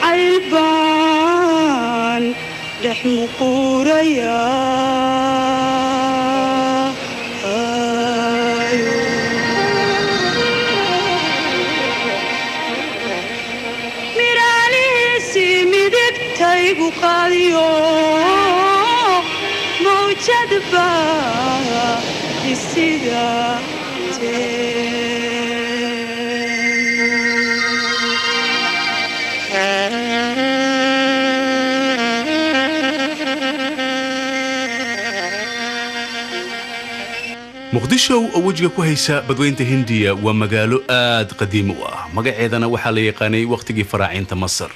عيبان لحم قوريا قاليو موجد با muqdisho oo wajiga ku haysa badweynta Hindiya waa magaalo aad qadiim u ah magaceedana waxa la yaqaanay waqtigii faraacinta Masar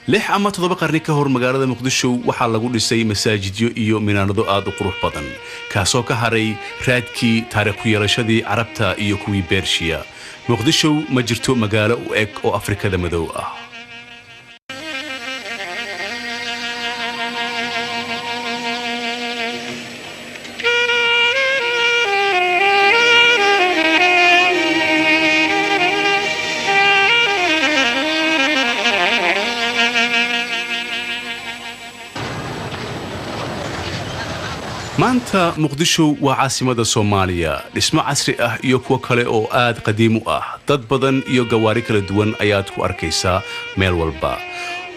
6 ama 7 qarni ka hor magaalada Muqdisho waxa lagu dhisay masaajidyo iyo minaarado aad u qurux badan kaasoo ka haray raadkii taariikh yeelashadii Carabta iyo kuwii Bershiya Muqdisho ma jirto magaalo u eg oo Afrikada madow ah maanta Muqdisho waa caasimada Soomaaliya dhismo casri ah iyo kuwa kale oo aad qadiim u ah dad badan iyo gawaari kala duwan ayaad ku arkaysaa meel walba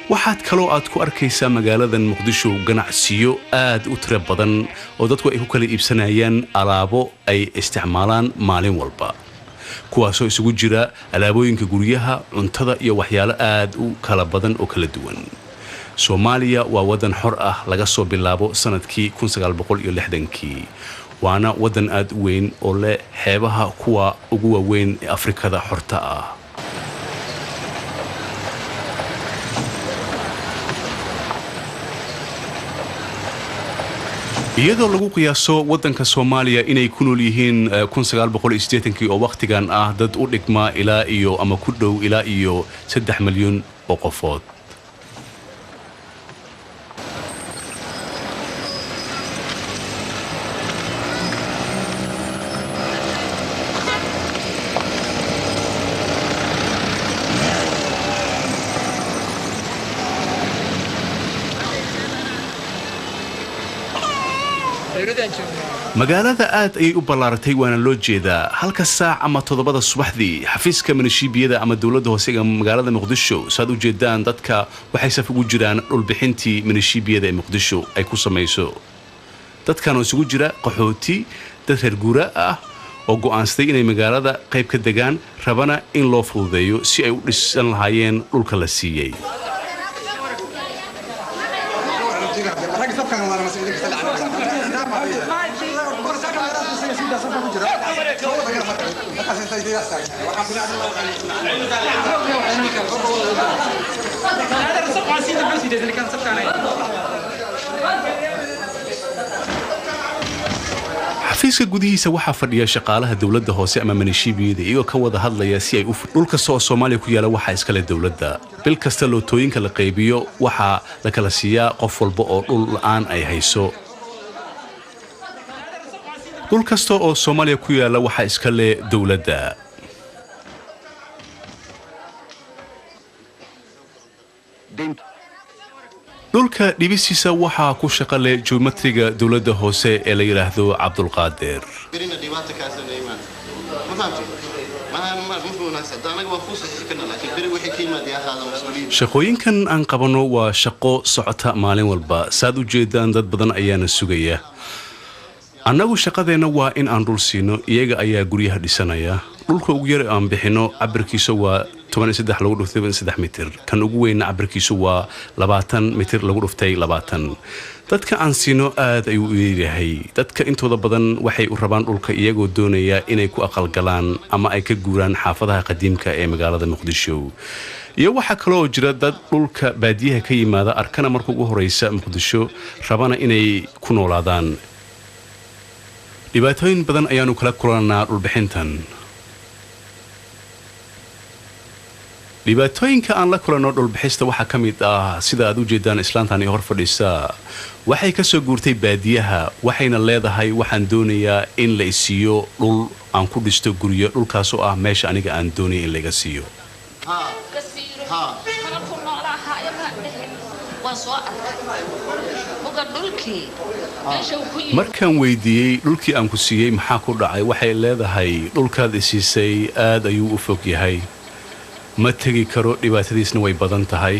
waxaad kaloo aad ku arkaysaa magaaladan Muqdisho ganacsiyo aad u tiro badan oo dadku ay ku kala iibsanayaan alaabo ay isticmaalaan maalin walba kuwaasoo isugu jira alaabooyinka guryaha cuntada iyo waxyaalo aad u kala badan oo kala duwan Soomaaliya waa wadan xor ah laga soo bilaabo sanadkii 1960kii waana wadan aad u weyn oo leh xeebaha kuwa ugu waaweyn ee Afrikada xorta ah iyadoo lagu qiyaaso wadanka Soomaaliya inay ku nool yihiin 1980kii oo waqtigan ah dad u dhigma ilaa iyo ama ku dhow ilaa iyo 3 milyan oo qofood magaalada aad ay u ballaaratay waana loo jeedaa halka saac ama 7 subaxdii xafiiska milishiibiyada ama dawladda hoose ee magaalada Muqdisho saad u jeedaan dadka waxay saf ugu jiraan dhulbixintii milishiibiyada ee Muqdisho ay ku sameeyso dadkan oo isugu jira qaxooti dad reer guura ah oo go'aansaday inay magaalada qayb ka degaan rabana in loo fududeeyo si ay u dhisan lahaayeen dhulka la siiyay xafiiska gudihiisa waxa fadhiya shaqaalaha dawladda hoose ama milishiibiyada iyagoo ka wada hadlaya si ay u dhulka Soomaaliya ku yaala waxa iska leh dawladda bil kasta lootooyinka la qaybiyo waxa la kala siiyaa qof walba oo dhul la'aan ay hayso dhul kasta oo Soomaaliya ku yaala waxa iska leh dawladda dhulka dhibisiisa waxa ku shaqale geometriga dawladda hoose ee la yiraahdo Cabdulqaadir shaqooyinkan aan qabano waa shaqo socota maalin walba saad u jeedaan dad badan ayaana sugaya annagu shaqadeena waa in aan dhul siino iyaga ayaa guryaha dhisanaya dhulka ugu yar aan bixino cabirkiisa waa 13 lagu dhuftay 3 mitir kan ugu weyn cabirkiisu waa 20 mitir lagu dhuftay 20 dadka aan siino aad ay u yeerahay dadka intooda badan waxay u rabaan dhulka iyagoo doonaya inay ku aqal galaan ama ay ka guuraan xaafadaha qadiimka ee magaalada Muqdisho iyo waxa kale oo jira dad dhulka baadiyaha ka yimaada arkana markuu ugu horeysa Muqdisho rabana inay ku noolaadaan dhibaatooyin badan ayaanu kala kulanaa dhulbixintan dhibaatooyinka aan la kulano dhulbixista waxa kamid ah sida aad u jeedaan islaantan hor fadhisa waxay ka soo guurtay baadiyaha waxayna leedahay waxaan doonayaa in la isiyo dhul aan ku dhisto guriyo dhulkaas oo ah meesha aniga aan doonay in laga siiyo markaan weydiiyey dhulkii aan ku siiyey maxaa ku dhacay waxay leedahay dhulkaad isiisay aad ayuu u fog yahay ma tegi karo dhibaatadiisna way badan tahay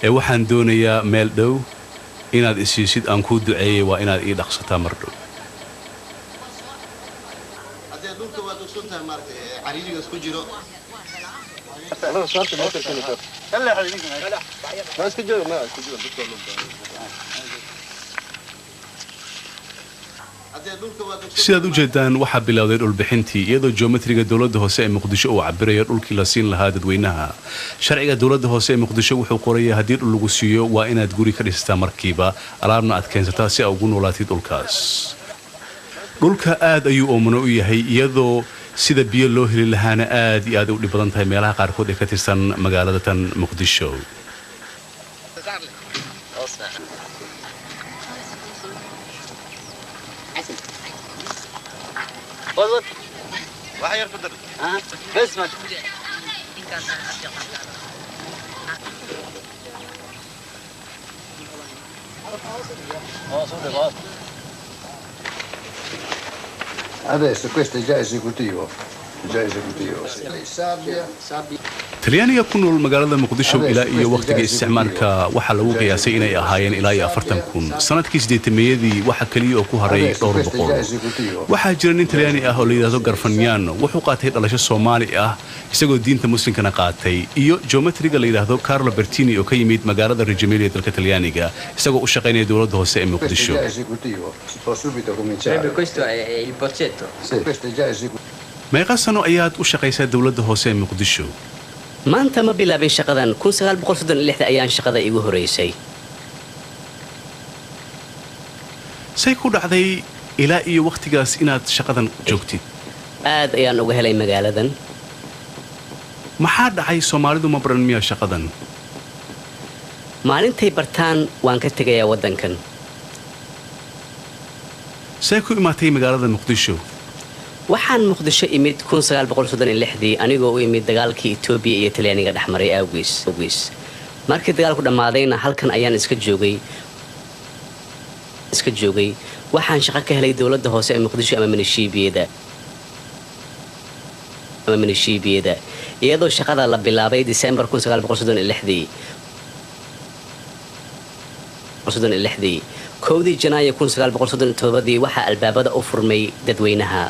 ee waxaan doonayaa meel dhow inaad isiisid aan kuu duceeyey waa inaad ii dhaqsataa mar dhow sidaad u jeedaan waxaa bilowday dhulbixintii iyadoo geometriga dowladda hoose ee muqdisho uu cabirayo dhulkii la siin lahaa dadweynaha sharciga dowladda hoose ee muqdisho wuxuu qorayaa haddii dhul lagu siiyo waa inaad guri ka dhisataa markiiba alaabna aad keensataa si aa ugu noolaatid dhulkaas dhulka aad ayuu oomano u yahay iyadoo sida biyo loo heli lahaana aad iyo aad u dhib badan tahay meelaha qaarkood ee ka tirsan magaalada tan muqdisho Adesso questo è già esecutivo. talyaaniga ku nool magaalada muqdisho ilaa iyo waqtiga isticmaalka waxaa lagu qiyaasay inay ahaayeen ilaa iyo 40,000 sanadkii 80meeyadii waxa kaliya oo ku haray dhowr boqol waxaa jira nin talyaani ah oo la yiraahdo Garfagnano wuxuu qaatay dhalasho Soomaali ah isagoo diinta muslimkana qaatay iyo geometriga la yiraahdo Carlo Bertini oo ka yimid magaalada Reggio Emilia dalka Talyaaniga isagoo u shaqeynaya dowladda hoose ee Muqdisho Questo è il bozzetto. Sì, questo è già esecutivo. meeqa sano ayaad u shaqaysaa dowladda hoose ee Muqdisho maanta ma bilaabay shaqadan 1936 ayaan shaqada igu horeysay say ku dhacday ilaa iyo waqtigaas inaad shaqadan joogtid aad ayaan uga helay magaaladan maxaa dhacay Soomaalidu ma baran miyaa shaqadan maalintay bartaan waan ka tegayaa wadankan say ku imaatay magaalada Muqdisho waxaan muqdisho imid 1936 anigoo u imid dagaalkii Itoobiya iyo Talyaaniga dhexmaray awgiis markii dagaalku dhamaadayna halkan ayaan iska joogay waxaan shaqo ka helay dowladda hoose ee Muqdisho ama minishiibiyada iyadoo shaqada la bilaabay December 1936 kowdii Janaayo 1937 waxaa albaabada u furmay dadweynaha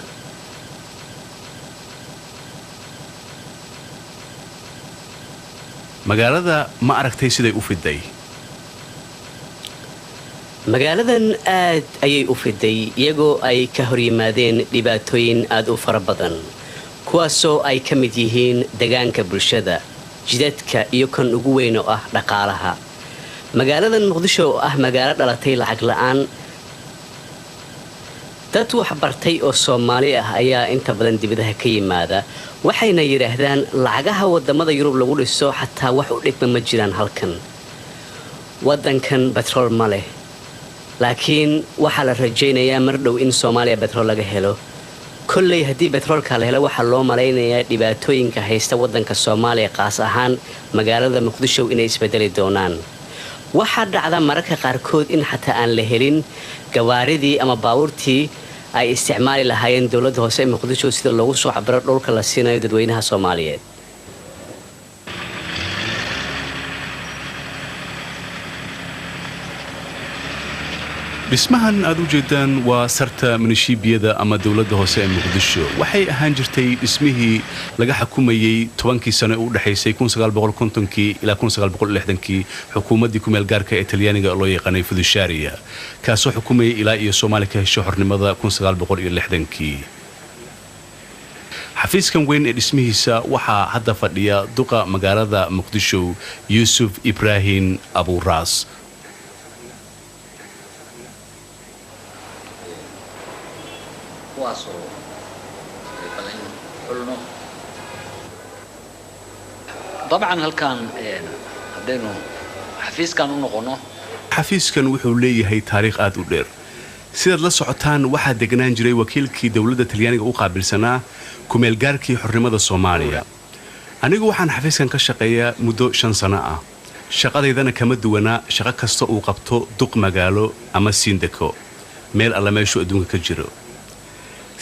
magaalada ma aragtay siday u fiday magaaladan aad ayay u fiday iyagoo ay ka hor yimaadeen dhibaatooyin aad u fara badan kuwaasoo ay ka mid yihiin deegaanka bulshada jidadka iyo kan ugu weyn oo ah dhaqaalaha magaaladan Muqdisho oo ah magaalo dhalatay lacag la'aan dad wax bartay oo Soomaali ah ayaa inta badan dibadaha ka yimaada waxayna yiraahdaan lacagaha wadamada Yurub lagu dhiso xataa wax u dhigma ma jiraan halkan wadankan petrol ma leh laakiin waxa la rajaynayaa mar dhow in Soomaaliya petrol laga helo kullay hadii petrolka la helo waxa loo maleynayaa dhibaatooyinka haysta wadanka Soomaaliya qaas ahaan magaalada Muqdisho inay isbedeli doonaan waxa dhacda mararka qaarkood in xataa aan la helin gawaaridii ama baabuurtii ay isticmaali lahaayeen dowladda hoose ee Muqdisho sida loogu soo cabiro dhulka la siinayo dadweynaha Soomaaliyeed dhismahan aad u jeedaan waa sarta minishiibiyada ama dowladda hoose ee Muqdisho waxay ahaan jirtay dhismihii laga xukumayay 10kii sano ee u dhaxaysay 1950kii ilaa 1960kii xukuumaddii ku meel gaarka ee Talyaaniga loo yaqaanay Fiduciaria kaasoo xukumayay ilaa iyo Soomaaliya ka hesho xornimada 1960kii xafiiskan weyn ee dhismihiisa waxaa hadda fadhiya duqa magaalada Muqdisho Yusuf Ibrahim Abu Ras طبعا halkan hadaynu xafiiskan u noqono xafiiskan wuxuu leeyahay taariikh aad u dheer sidaad la socotaan waxaa degnaan jiray wakiilkii dowladda Talyaaniga u qaabilsanaa ku meel gaarkii xornimada Soomaaliya anigu waxaan xafiiskan ka shaqeeyaa muddo 5 sano ah shaqadeydana kama duwana shaqo kasta uu qabto duq magaalo ama siindeko meel alla meeshu adduunka ka jiro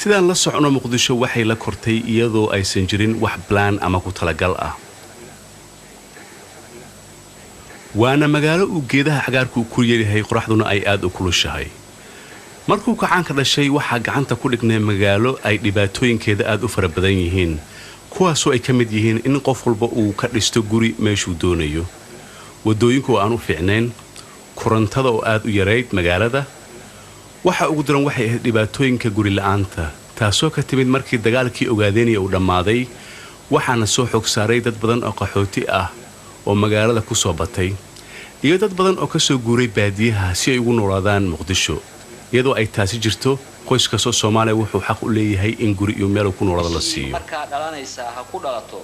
sidaan la socono muqdisho waxay la kortay iyadoo aysan jirin wax plan ama ku talagal ah waana magaalo uu geedaha xagaarku ku yeelahay qoraxduna ay aad u kulushahay markuu kacaanka dhashay waxaa gacanta ku dhignay magaalo ay dhibaatooyinkeeda aad u fara badan yihiin kuwaasoo ay ka mid yihiin in qof walba uu ka dhisto guri meeshuu doonayo wadooyinku oo aan u fiicnayn korontada oo aad u yarayd magaalada waxa ugu daran waxay ahayd dhibaatooyinka guri la'aanta taasoo ka timid markii dagaalkii ogaadeynaya uu dhammaaday waxaana soo xog saaray dad badan oo qaxooti ah oo magaalada ku soo batay iyo dad badan oo ka soo guuray baadiyaha si ay ugu noolaadaan muqdisho iyadoo ay taasi jirto qoys kastoo Soomaaliya wuxuu xaq u leeyahay in guri iyo meel ku noolaado la siiyo marka dhalanaysa ha ku dhalato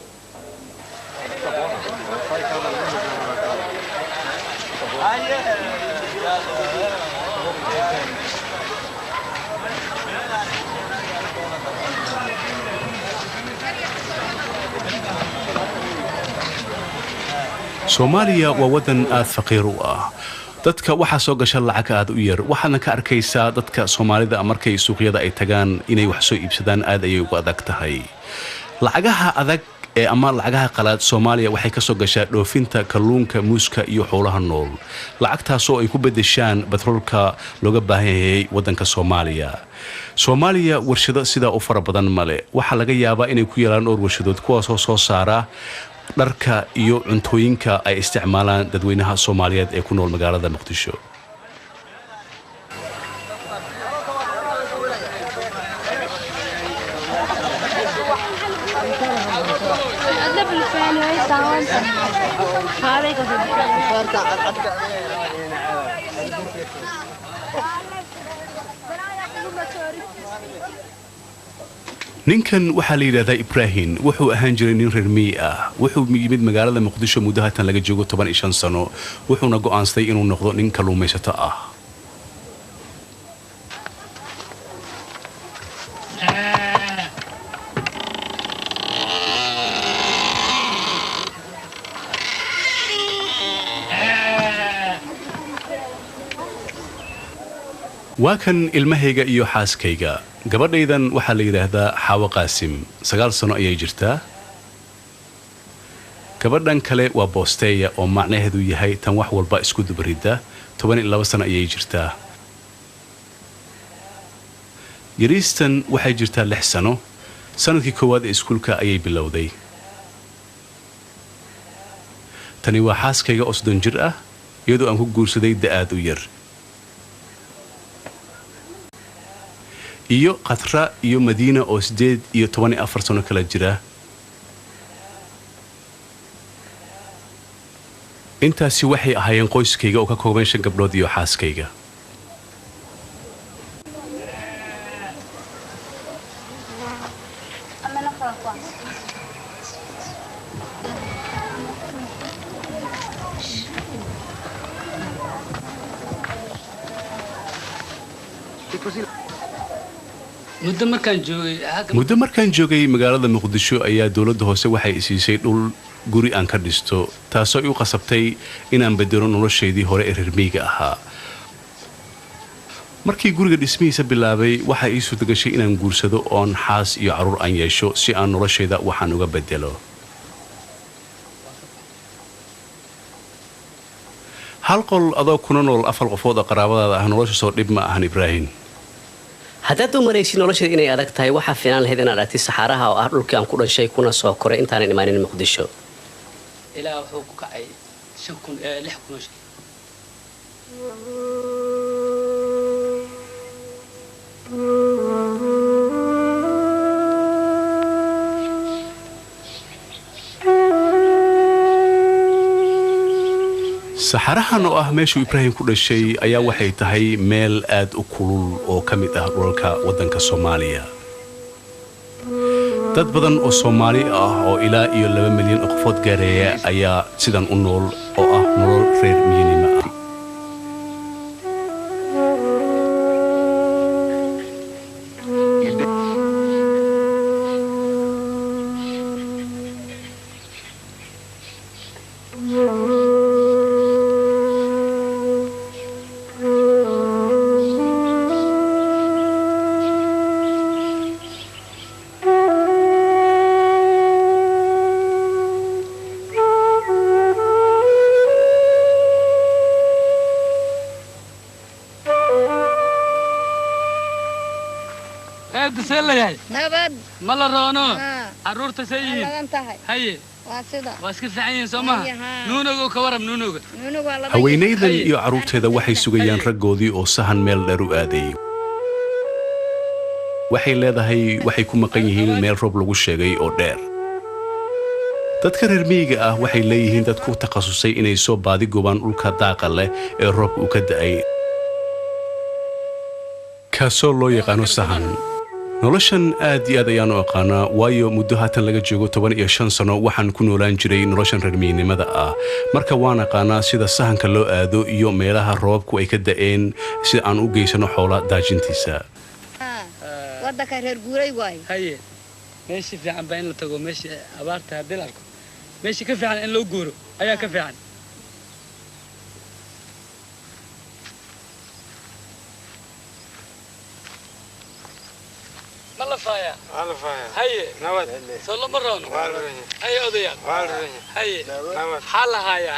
Soomaaliya waa wadan aad faqiir u ah dadka waxa soo gasha lacag aad u yar waxaana ka arkaysaa dadka Soomaalida markay suuqyada ay tagaan inay wax soo iibsadaan aad ayay ugu adag tahay lacagaha adag ee ama lacagaha qalaad Soomaaliya waxay ka soo gashaa dhoofinta kalluunka muuska iyo xoolaha nool lacagtaas oo ay ku bedeshaan batroolka looga baahan yahay wadanka Soomaaliya warshado sida u fara badan male waxa laga yaabaa inay ku yeelaan dhowr warshadood kuwaas oo soo saara dharka iyo cuntooyinka ay isticmaalaan dadweynaha Soomaaliyeed ee ku nool magaalada Muqdisho ninkan waxa la yiraahdaa Ibrahim wuxuu ahaan jiray nin reer miyi ah wuxuu yimid magaalada Muqdisho muddo haatan laga joogo 15 sano wuxuuna go'aansaday inuu noqdo nin kalluumaysato ah waa kan ilmahayga iyo xaaskayga gabadhaydan waxa la yiraahdaa Xaawo Qaasim 9 sano ayay jirtaa gabadhan kale waa Boosteeya oo macnaheedu yahay tan wax walba isku dubarida 12 sano ayay jirtaa Yariistan waxay jirtaa 6 sano sanadkii koowaad ee iskuulka ayay bilowday tani waa xaaskayga oo 30 jir ah iyadoo aan ku guursaday da'aad u yar iyo Qatra iyo Madiina oo 8 iyo 14 sano kala jira intaasi waxay ahaayeen qoyskayga oo ka kooban 5 gabdhood iyo xaaskayga muddo markaan joogay magaalada Muqdisho ayaa dawladda hoose waxay siisay dhul guri aan ka dhisto taasoo u qasabtay inaan bedelo nolosheedii hore ee reer miyiga ahaa markii guriga dhismihiisa bilaabay waxa ii suurtagashay inaan guursado oon xaas iyo caruur aan yeesho si aan nolosheeda waxaan uga bedelo hal qol adoo kuna nool 4 qofood oo qaraabadaada ah nolosha soo dhib ma ahan Ibrahim haddaad u maraysid nolosheeda inay adag tahay waxaa fiican lahayd inaad aragtid saxaaraha oo ah dhulkii aan ku dhashay kuna soo koray intaanan imaanin Muqdisho ilaa wuxuu ku kacay 6,000 saxarahan oo ah meeshuu Ibrahim ku dhashay ayaa waxay tahay meel aad u kulul oo ka mid ah dhulka wadanka Soomaaliya dad badan oo Soomaali ah oo ilaa iyo 2 milyan oo qofood gaareeya ayaa sidan u nool oo ah nolol reer miyiga ah سيلا ياي نبد ملا رونو ها عرورتا سيين لغن تهي هاي واسدا واسك فعين سوما ها. نونوغو كورم نونوغو نونو waa laba haweenaydan iyo carruurteeda waxay sugayaan raggoodii oo sahan meel dheer u aaday waxay leedahay waxay ku maqan yihiin meel roob lagu sheegay oo dheer dadka reer miyiga ah waxay leeyihiin dad ku takhasusay inay soo baadi goobaan dhulka daaqa leh ee roobka uu ka da'ay kaasoo loo yaqaano sahan noloshan aad iyo aad ayaan u aqaanaa waayo muddo haatan laga joogo 15 sano waxaan ku noolaan jiray noloshan reer miyignimada ah marka waan aqaanaa sida sahanka loo aado iyo meelaha roobku ay ka da'een si aan u geysano xoola daajintiisa waddanka reer guuray waay هاي ماشي في عم بين لتقو ماشي أبارتها هدلالكم ماشي كيف عن إن لو جورو أيا كيف عن ملا فايا والله فاهم هاي نود صلوا مرون هاي أضياء هاي نود حالها هاي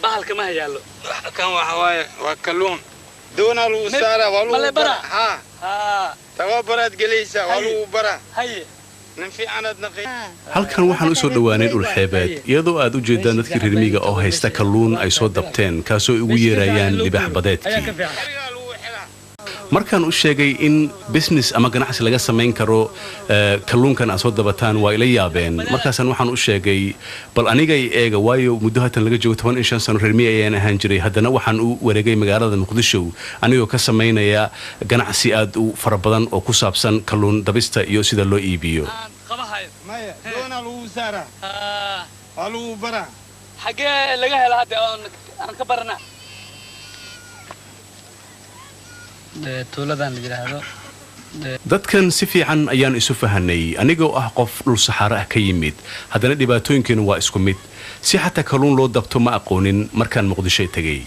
هالك ما هي له كان وحواي وكلون دون الوسارة ملا والو برا. ها ها توبرت جليسة والو برا هاي نمشي أنا نقي halkan waxaan u soo dhowaanay dhul xeebeed iyadoo aad u jeedaan dadkii reer miyiga oo haysta kalluun ay soo dabteen kaasoo ay ugu yeerayaan libaax أيا badeedkii كيف عن markaan u sheegay in business ama ganacsi laga samayn karo kalluunkan aad soo dabataan waa ila yaabeen markaasaan waxaan u sheegay bal anigay eega waayo muddo haatan laga joogo 15 sano reer miyi ayaan ahaan jiray haddana waxaan u wareegay magaalada muqdisho anigoo ka samaynaya ganacsi aad u fara badan oo ku saabsan kalluun dabista iyo sida loo iibiyo قبها مايا دون الوسارة ها والو برا حاجة لقاها لهذا أنا كبرنا tuuladan la yiraahdo dadkan si fiican ayaan isu fahanay anigoo ah qof dhul saxaara ah ka yimid haddana dhibaatooyinkeenu waa isku mid si xataa kalluun loo dabto ma aqoonin markaan muqdisho tagay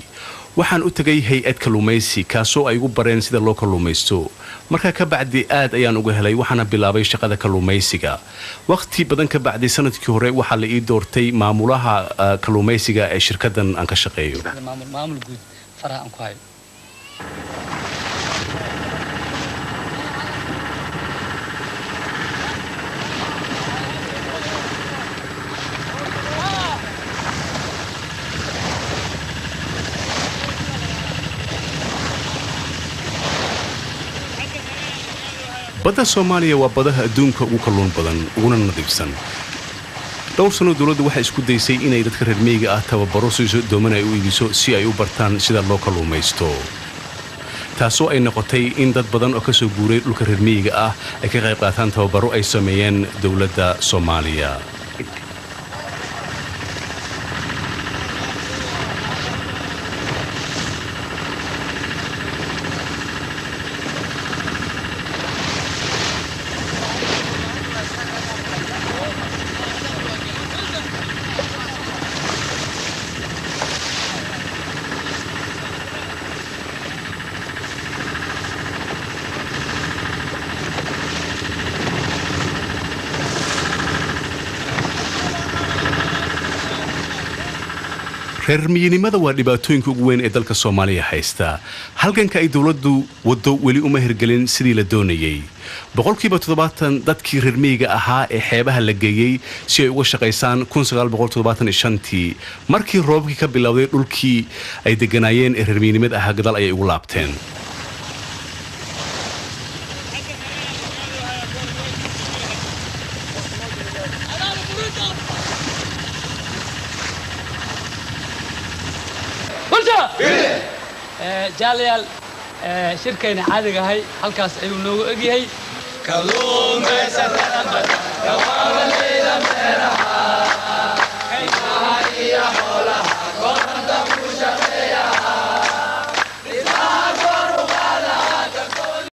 waxaan u tagay hay'ad kalluumaysi kaasoo ay ugu bareen sida loo kalluumaysto markaa ka bacdi aad ayaan uga helay waxaana bilaabay shaqada kalluumaysiga waqti badan ka bacdi sanadkii hore waxaa la ii doortay maamulaha kalluumaysiga ee shirkaddan aan ka shaqeeyo maamul guud faraha aan ku hayo badda Soomaaliya waa badaha adduunka ugu kalluun badan uguna nadiifsan dhowr sano dawladdu waxay isku daysay inay dadka reer miyiga ah tababaro siiso dooman ay u iibiso si ay u bartaan sida loo kalluumaysto taasoo ay noqotay in dad badan oo ka soo guuray dhulka reer miyiga ah ay ka qayb qaataan tababaro ay sameeyeen dawladda Soomaaliya reer miyinimada waa dhibaatooyinka ugu weyn ee dalka Soomaaliya haysta halkanka ay dawladdu wado weli uma hirgelin sidii la doonayay boqolkiiba 70 dadkii reer miyiga ahaa ee xeebaha la geeyay si ay uga shaqeysaan 1975tii markii roobkii ka bilowday dhulkii ay deganaayeen ee reer miyinimada ahaa gadal ayay ugu laabteen جاليال شركة عادة هاي halkaas ayuu noogu egyahay kalluun meesha sanad kawaala leeda meeraha kaymaha iyo xoolaha koonta ku shaqeeya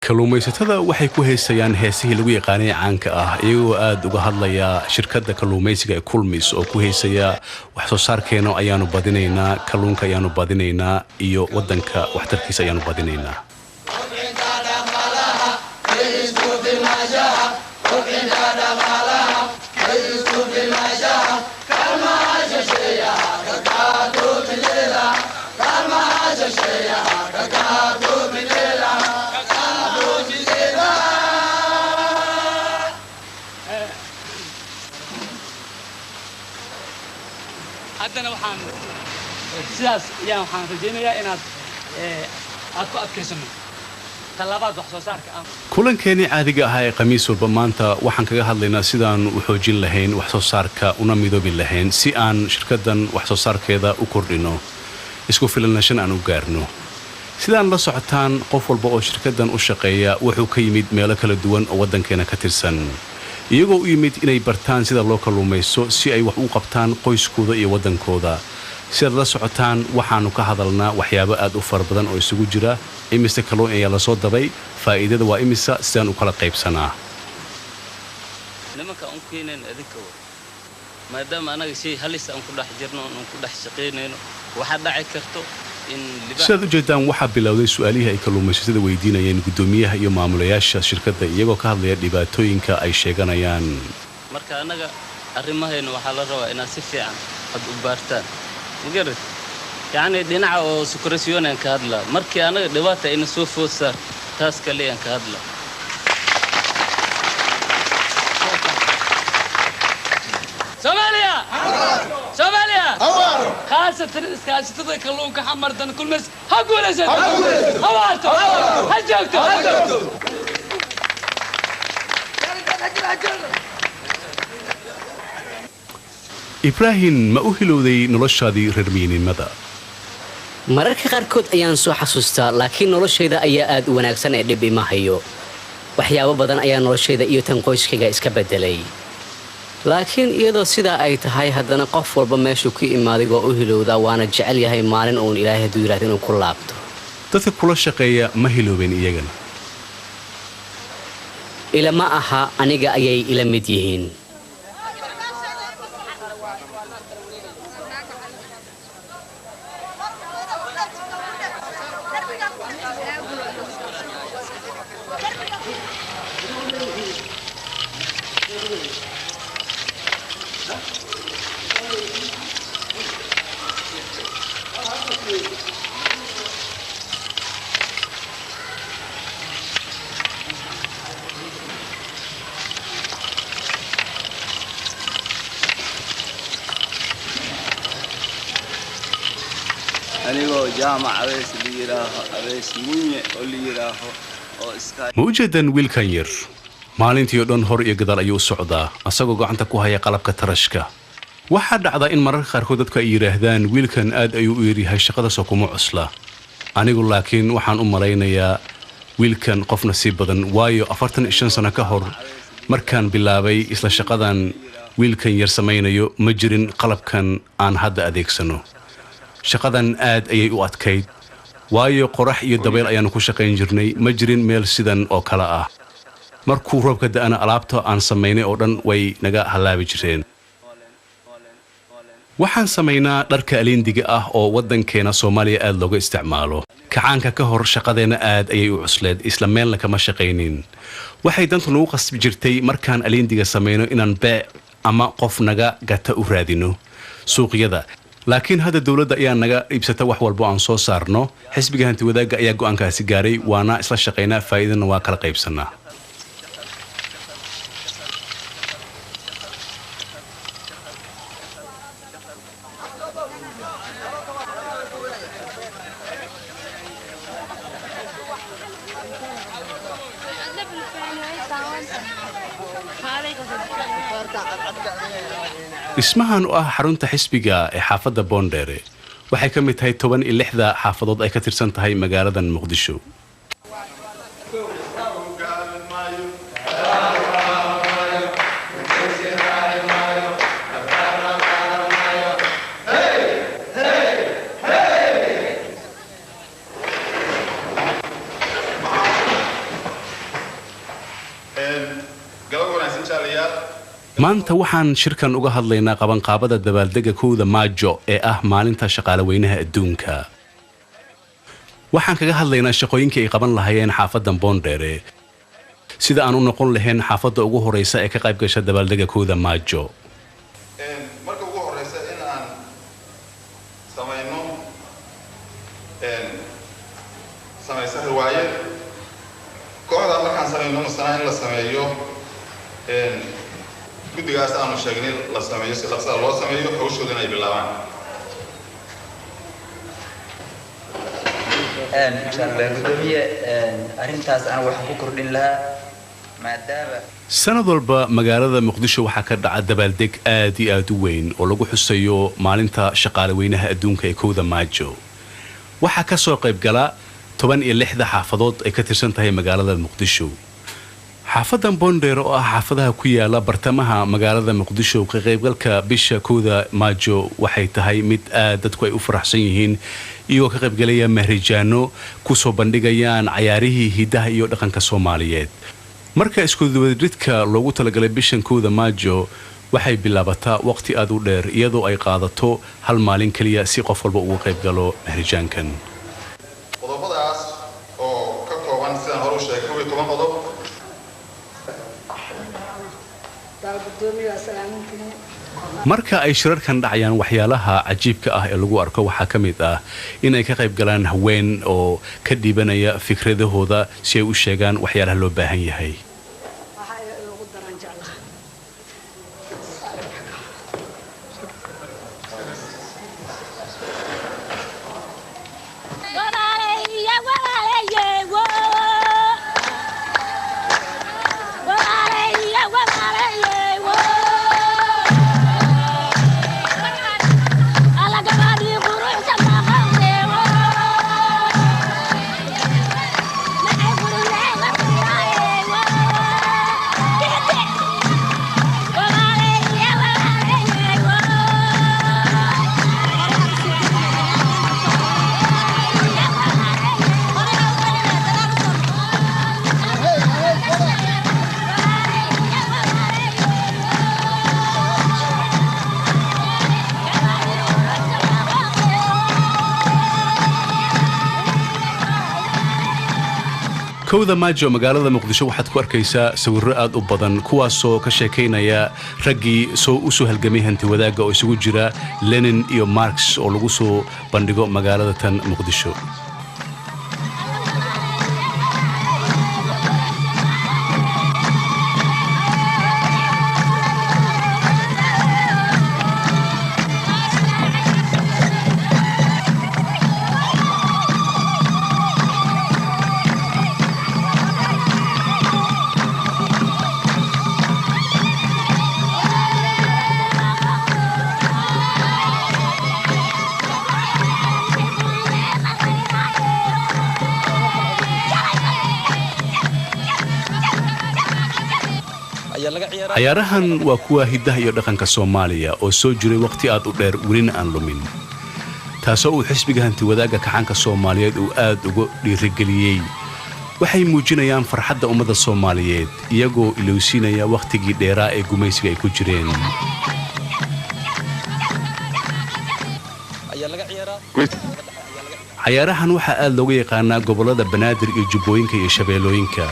kalluumaysatada waxay ku heesayaan heesihii lagu yaqaanay caanka ah iyagoo aad uga hadlaya shirkadda kalluumaysiga ee Kulmis oo ku heesaya wax soo saarkeena ayaanu badinaynaa kalluunka ayaanu badinaynaa iyo wadanka waxtarkiisa ayaanu badinaynaa haddana waxaan sidaas ayaan waxaan rajaynayaa inaad aad ku adkaysano talabaad wax soo saarka ah kulankeenii caadiga ahaa ee khamiis walba maanta waxaan kaga hadlaynaa sidaan u xoojin lahayn wax soo saarka una midoobi lahayn si aan shirkaddan wax soo saarkeeda u kordhino isku filnaanshan aan u gaarno sidaan la socotaan qof walba oo shirkaddan u shaqeeya wuxuu ka yimid meelo kala duwan oo waddankeena ka tirsan iyagoo u yimid inay bartaan sida loo kalluumaysto si ay wax u qabtaan qoyskooda iyo waddankooda sidaad la socotaan waxaannu ka hadalnaa waxyaabo aad u fara badan oo isugu jira imise kalluun ayaa la soo dabay faa'iidada waa imisa sidaan u kala qaybsanaa nimanka aan keenayn adinka war maadaama anaga shay halis aan ku dhex jirno aan ku dhex shaqaynayno waxa dhaci karto in sidaad u jeedaan waxaa bilowday su'aalihii ay kalluumaysatada weydiinayeen guddoomiyaha iyo maamulayaasha shirkadda iyagoo ka hadlaya dhibaatooyinka ay sheeganayaan marka anaga arrimahayna waxaa la rabaa inaad si fiican ad u baartaan magarad yacni dhinaca oo sukurasyoonaan ka hadlaa markii anaga dhibaata ina soo food saar taas kaleyaan ka hadlaa Soomaaliya khaasatan iskaashatada kalluunka xamardan kulmis ha guulaysan ha waarto ha joogto ibraahim ma u hilowday noloshaadii reer miyinnimada mararka qaarkood ayaan soo xasuustaa laakiin noloshayda ayaa aad u wanaagsan ee dhib ima hayo waxyaabo badan ayaa noloshayda iyo tan qoyskayga iska beddelay laakiin iyadoo sidaa ay tahay haddana qof walba meeshuu ku imaaday waa u hilowdaa waana jecel yahay maalin uun ilaahay hadduu yidhahdo inuu ku laabto dadka kula shaqeeya ma hiloobeen iyagana ilama aha aniga ayay ila mid yihiin anigoo jaamac abees la yiraaho abees munye oo la yiraaho oo iska ma u jeedaan wiilkan yar maalintii oo dhan hor iyo gadaal ayuu u socdaa asagoo gacanta ku haya qalabka tarashka waxaa dhacda in mararka qaarkood dadku ay yidhaahdaan wiilkan aad ayuu u yaryahay shaqadaasoo kuma cusla anigu laakiin waxaan u malaynayaa wiilkan qof nasiib badan waayo 45 sano ka hor markaan bilaabay isla shaqadan wiilkan yar samaynayo ma jirin qalabkan aan hadda adeegsano shaqadan aad ayay u adkayd waayo qorax iyo dabayl ayaanu ku shaqayn jirnay ma jirin meel sidan oo kale ah markuu roobka da'ana alaabta aan samaynay oo dhan way naga halaabi jireen waxaan samaynaa dharka aliindiga ah oo waddankeena Soomaaliya aad looga isticmaalo kacaanka ka hor shaqadeena aad ayay u cusleed isla meelna kama shaqaynin waxay dantu nagu qasbi jirtay markaan aliindiga samayno inaan beec ama qof naga gata u raadino suuqyada laakiin hadda dawladda ayaa naga iibsata wax walba aan soo saarno xisbiga hanti wadaagga ayaa go'aankaasi gaaray waana isla shaqaynaa faa'iidana waa kala qaybsanaa dhismahan u ah xarunta xisbiga ee xaafadda Boondere waxay ka mid tahay 16 xaafadood ay ka tirsan tahay magaaladan Muqdisho maanta waxaan shirkan uga hadlaynaa qabanqaabada dabaaldega 1 Maajo ee ah maalinta shaqaale weynaha adduunka waxaan kaga hadlaynaa shaqooyinka ay qaban lahaayeen xaafaddan Boondere sida aan u noqon lahayn xaafadda ugu horeysa ee ka qayb gasha dabaaldega 1 Maajo marka ugu horeysa in aan samayno samaysa riwaayad kooxda markaan samayno masana in la sameeyo guddigaas aanu sheegnay la sameeyo si dhaqsaa loo sameeyo hawshoodana ay bilaabaan inshallah gudoomiye arrintaas aan wax ku kordhin lahaa maadaama sanad walba magaalada muqdisho waxaa ka dhaca dabaaldeg aad iyo aad u weyn oo lagu xusayo maalinta shaqaale weynaha adduunka ee 1 Maajo waxaa ka soo qayb gala 16 xaafadood ay ka tirsan tahay magaalada muqdisho xaafadan Boondheer oo ah xaafadaha ku yaala bartamaha magaalada muqdisho ka qaybgalka bisha 1 Maajo waxay tahay mid aad dadku ay u faraxsan yihiin iyagoo ka qaybgalaya mahrijaano ku soo bandhigayaan cayaarihii hidaha iyo dhaqanka Soomaaliyeed marka isku duwadridka loogu talagalay bishan 1 Maajo waxay bilaabataa waqti aad u dheer iyadoo ay qaadato hal maalin kaliya si qof walba uga qayb galo mahrijaankan qodobadaas oo ka kooban sidaan hore u sheegay 12 qodob marka ay shirarkan dhacayaan waxyaalaha cajiibka ah ee lagu arko waxaa ka mid ah inay ka qayb galaan haween oo ka dhiibanaya fikradahooda si ay u sheegaan waxyaalaha loo baahan yahay kowda Maajo magaalada muqdisho waxaad ku arkaysaa sawirro aad u badan kuwaasoo ka sheekaynaya raggii soo u soo halgamay hanti wadaaga oo isugu jira Lenin iyo Marx oo lagu soo bandhigo magaalada tan muqdisho ciyaarahan waa kuwa hidaha iyo dhaqanka Soomaaliya oo soo jiray waqti aad u dheer welina aan lumin taasoo uu xisbiga hanti wadaaga kaxanka Soomaaliyeed uu aad ugu dhiirigeliyay waxay muujinayaan farxadda ummadda Soomaaliyeed iyagoo ilowsinaya waqtigii dheeraa ee gumaysiga ay ku jireen ciyaarahan waxaa aad looga yaqaanaa gobolada Banaadir iyo Jubbooyinka iyo Shabeellooyinka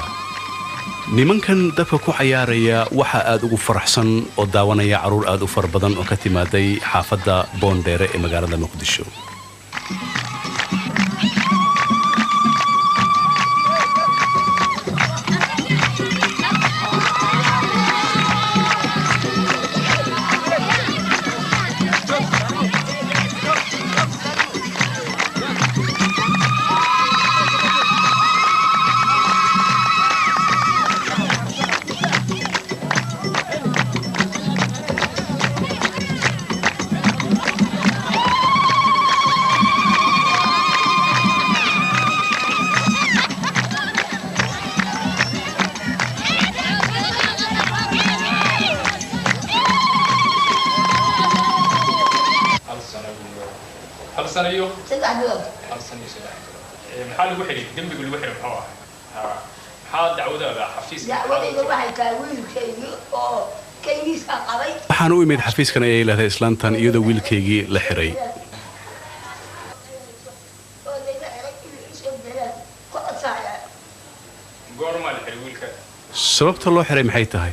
nimankan dadka ku ciyaaraya waxa aad ugu faraxsan oo daawanaya caruur aad u far badan oo ka timaaday xaafadda Boondheer ee magaalada Muqdisho waxaan u imid xafiiskan ayay leedahay islaantan iyadoo wiilkaygii la xiray sababta loo xiray maxay tahay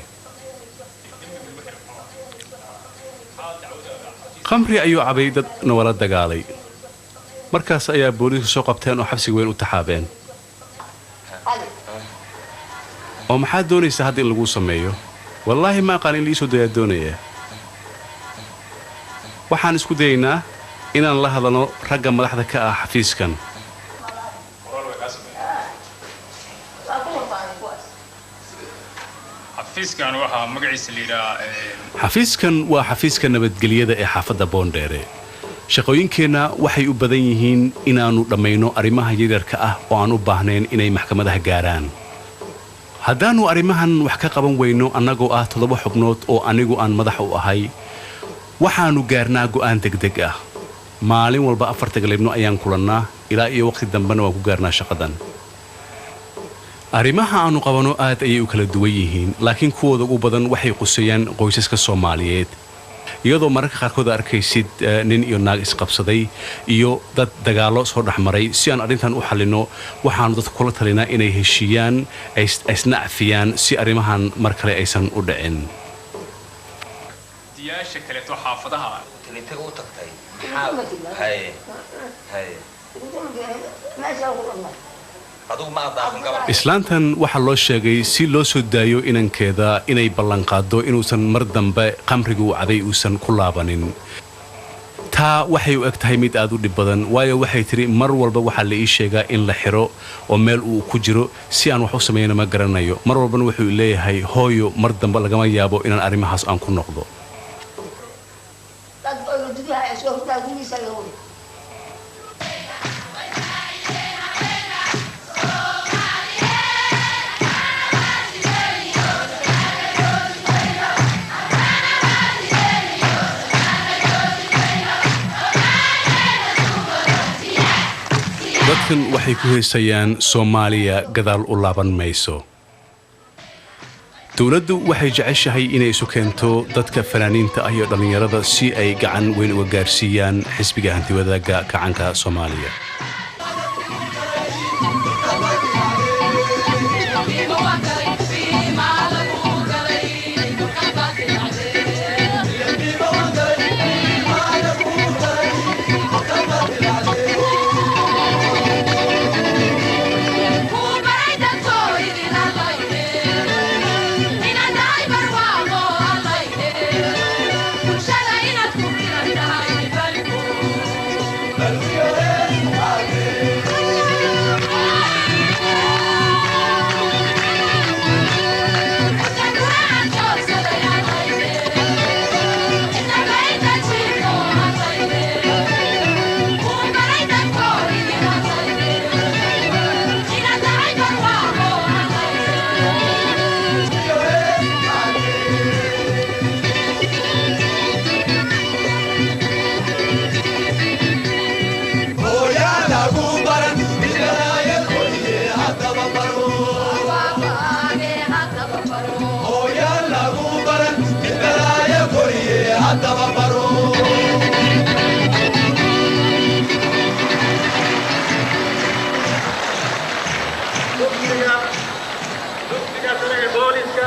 qamri ayuu cabay dadna wala dagaalay markaas ayaa booliisku soo qabteen oo xabsi weyn u taxaabeen oo maxaa doonaysaa hadda in lagu sameeyo wallaahi ma aqaan in liisoo dayaa doonaya waxaan isku dayaynaa inaan la hadalno ragga madaxda ka ah xafiiskan xafiiskan waa xafiiska nabadgelyada ee xaafadda boondheere shaqooyinkeenna waxay u badan yihiin inaannu dhammayno arrimaha yaryarka ah oo aan u baahnayn inay maxkamadaha gaaraan haddaannu arrimahan wax ka qaban weyno annagoo ah 7 xubnood oo anigu aan madax u ahay waxaannu gaarnaa go'aan degdeg ah maalin walba 4 galabno ayaan kulannaa ilaa iyo waqti dambena waan ku gaarnaa shaqadan arrimaha aanu qabano aad ayay u kala duwan yihiin laakiin kuwooda ugu badan waxay quseeyaan qoysaska Soomaaliyeed iyadoo mararka qaarkood arkaysid nin iyo naag isqabsaday iyo dad dagaalo soo dhaxmaray si aan arrintan u xalino waxaanu dadku kula talinaa inay heshiiyaan isna afiyaan si arrimahan mar kale aysan u dhicin diyaasha kale to xaafadaha intaga u tagtay hay islaantan waxaa loo sheegay si loo soo daayo inankeeda inay ballanqaado inuusan mar dambe qamrigu caday uusan ku laabanin taa waxay u eg tahay mid aad u dhib badan waayo waxay tiri mar walba waxaa la ii sheegaa in la xiro oo meel uu ku jiro si aan wax u sameeyana ma garanayo mar walbana wuxuu leeyahay hooyo mar dambe lagama yaabo inaan arrimahaas aan ku noqdo dadkan waxay ku heesayaan Soomaaliya gadaal u laaban mayso dawladdu waxay jeceshahay inay isu keento dadka fanaaniinta ah iyo dhalinyarada si ay gacan weyn uga gaarsiiyaan xisbiga hantiwadaaga kacanka Soomaaliya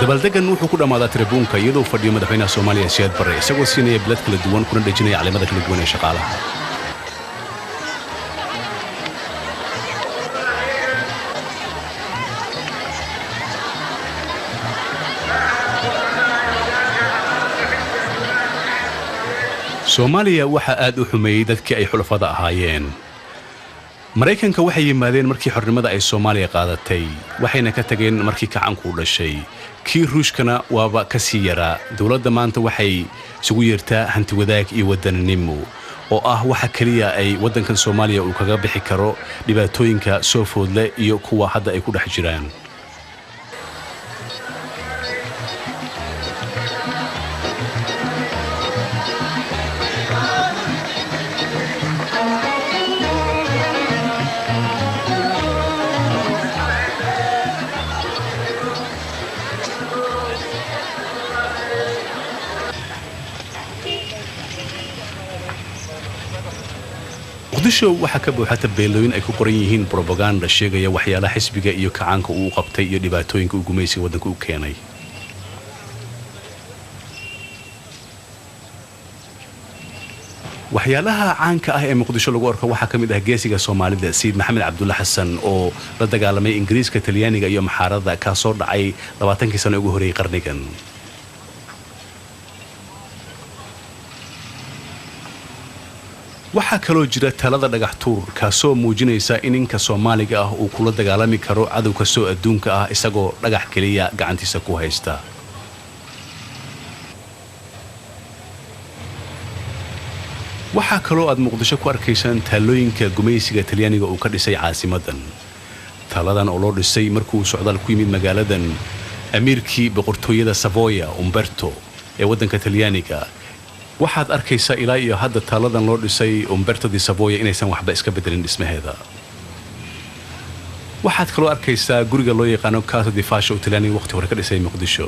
dabaldegan wuxuu ku dhamaadaa tribuunka iyadoo fadhiyo madaxweynaha Soomaaliya Siyaad Barre isagoo siinaya bilad kala duwan kuna dhajinaya calaamada kala duwan ee shaqaalaha Soomaaliya waxa aad u xumeeyay dadkii ay xulafada ahaayeen Mareykanka waxay yimaadeen markii xornimada ay Soomaaliya qaadatay waxayna ka tageen markii kacanku u dhashay kii Ruushkana waaba ka sii yaraa dawladda maanta waxay isugu yeertaa hanti wadaag iyo wadaninimo oo ah waxa kaliya ay wadankan Soomaaliya uu kaga bixi karo dhibaatooyinka soo foodle iyo kuwa hadda ay ku dhex jiraan muqdisho waxa ka buuxata beelooyin ay ku qoran yihiin propaganda sheegaya waxyaalaha xisbiga iyo kacaanka uu qabtay iyo dhibaatooyinka uu gumaysiga wadanka u keenay waxyaalaha caanka ah ee muqdisho lagu arko waxa kamid ah geesiga Soomaalida Sayid Maxamed Cabdulla Xasan oo la dagaalamay Ingiriiska Talyaaniga iyo Maxaarada ka soo dhacay 20 sano ugu horeeyay qarnigan waxaa kaloo jira talada dhagax tuur kaasoo muujinaysa in ninka Soomaaliga ah uu kula dagaalami karo cadow kastoo adduunka ah isagoo dhagax kaliya gacantiisa ku haysta. waxaa kaloo aad Muqdisho ku arkaysaan taalooyinka gumaysiga Talyaaniga uu ka dhisay caasimadan. taladan oo loo dhisay markuu socdaal ku yimid magaaladan amiirkii boqortooyada Savoia Umberto ee wadanka Talyaaniga. waxaad arkaysaa ilaa iyo hadda taladan loo dhisay Umberto di Savoia inaysan waxba iska bedelin dhismaheeda. waxaad kaloo arkaysaa guriga loo yaqaano Casa di Fascio oo Talyaaniga waqti hore ka dhisay Muqdisho.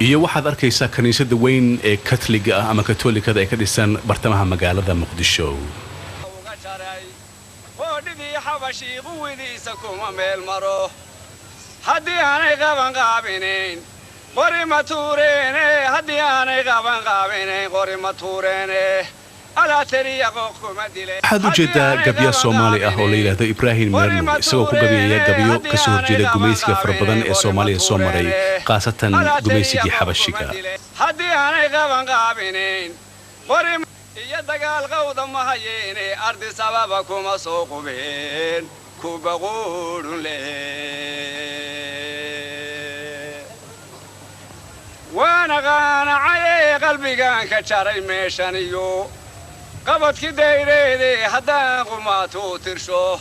iyo waxaad arkaysaa kaniisada weyn ee Katoliga ah ama Katoolikada ay ka dhisan bartamaha magaalada Muqdisho. haddii aanay qaban qaabinayn qori ma tuureene haddii aanay qaban qaabinayn qori ma tuureene waxaad u jeedaa gabya Soomaali ah oo la yiraahdo Ibrahim Mirno isagoo ku gabyaya gabyo ka soo horjeeda gumaysiga fara badan ee Soomaaliya soo maray qaasatan gumaysigii Xabashiga. haddii aanay qaban qaabinayn qori iyo dagaal qowda ma hayeene ardi sababa kuma soo qubeen ku baqoodun وانا قانعي قلبي كان كجاري ميشانيو قبض كديريدي حدا قماتو ترشو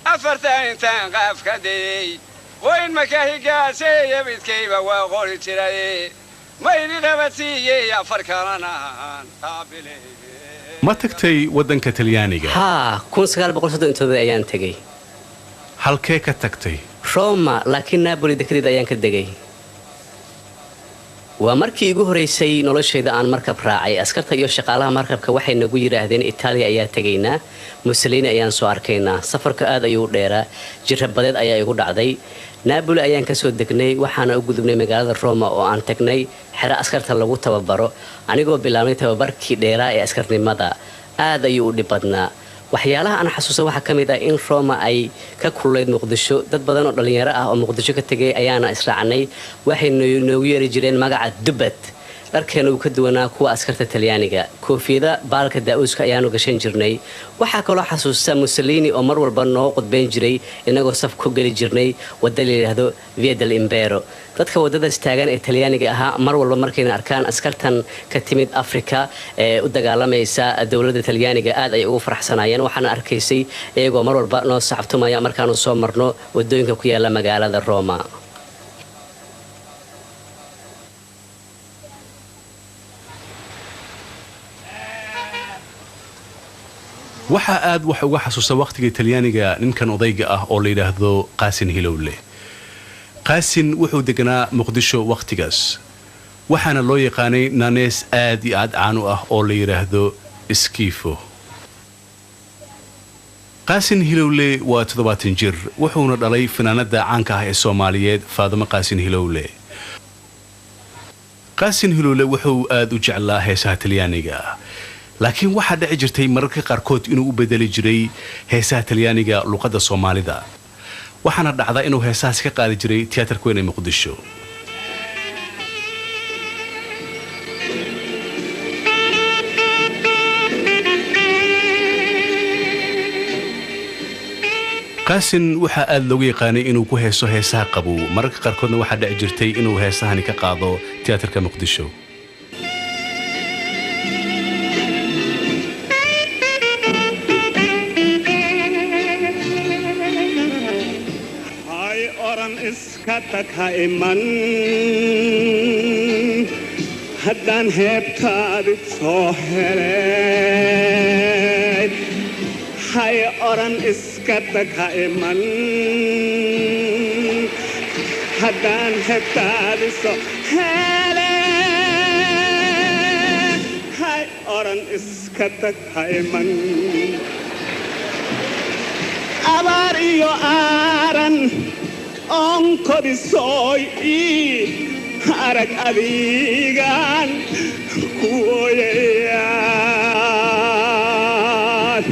أفرتين تنقف كدي وين مكاهي قاسي يبيت كيبا وغوري تراي ميني غبتي يا فركانا قابلي ما تكتي ودنك تليانيغا ها كون سقال بقول صدق انتو ايان تغي halkee ka tagtay Roma laakiin Napoli dekrid ayaan ka degay waa markii ugu horeysay noloshayda aan markab raacay askarta iyo shaqaalaha markabka waxay nagu yiraahdeen Italy ayaa tagaynaa Mussolini ayaan soo arkaynaa safarka aad ayuu dheeraa jirabadeed ayaa igu dhacday Napoli ayaan ka soo degnay waxaana u gudubnay magaalada Roma oo aan tagnay xira askarta lagu tababaro anigoo bilaabay tababarkii dheeraa ee askarnimada aad ayuu u dhibadnaa waxyaalaha aan xasuusto waxa kamid ah in Roma ay ka kuleed Muqdisho dad badan oo dhalinyaro ah oo Muqdisho ka tagay ayaana israacnay waxay noogu yeeri jireen magaca Dubad dharkeena uu ka duwanaa kuwa askarta Talyaaniga koofiyada baalka daawuska ayaanu gashan jirnay waxa kale oo xasuusta Mussolini oo mar walba noo qodbeen jiray inagoo saf ku gali jirnay wada la yiraahdo Via del Impero dadka wadada istaagan ee Talyaaniga ahaa mar walba markayna arkaan askartan ka timid Afrika ee u dagaalamaysa dawladda Talyaaniga aad ay ugu faraxsanaayeen waxaana arkaysay iyagoo mar walba noo saxabtumaya markaanu soo marno wadooyinka ku yaala magaalada Roma waxa aad wax uga xasuusta waqtiga Talyaaniga ninkan odayga ah oo la yiraahdo Qaasin Hilowle Qaasin wuxuu deganaa Muqdisho waqtigaas waxaana loo yaqaanay nanees aad iyo aad caan u ah oo la yiraahdo Iskifo Qaasin Hilowle waa 70 jir wuxuuna dhalay fanaanada caanka ah ee Soomaaliyeed Faadimo Qaasin Hilowle Qaasin Hilowle wuxuu aad u jeclaa heesaha Talyaaniga laakiin waxa dhici jirtay mararka qaarkood inuu u bedeli jiray heesaha Talyaaniga luqadda Soomaalida waxaana dhacda inuu heesahaas ka qaadi jiray tiyaatarka weyn ee Muqdisho Qaasin waxa aad loogu yaqaanay inuu ku heeso heesaha qabow mararka qaarkoodna waxa dhici jirtay inuu heesahani ka qaado tiyaatarka Muqdisho iskataka iman haddaan heebtaadi soo helay hay oran iskataka iman haddaan heebtaadi soo helay hay oran iskataka iman abaar iyo aaran أنكر صوي أرك أبيغان كويان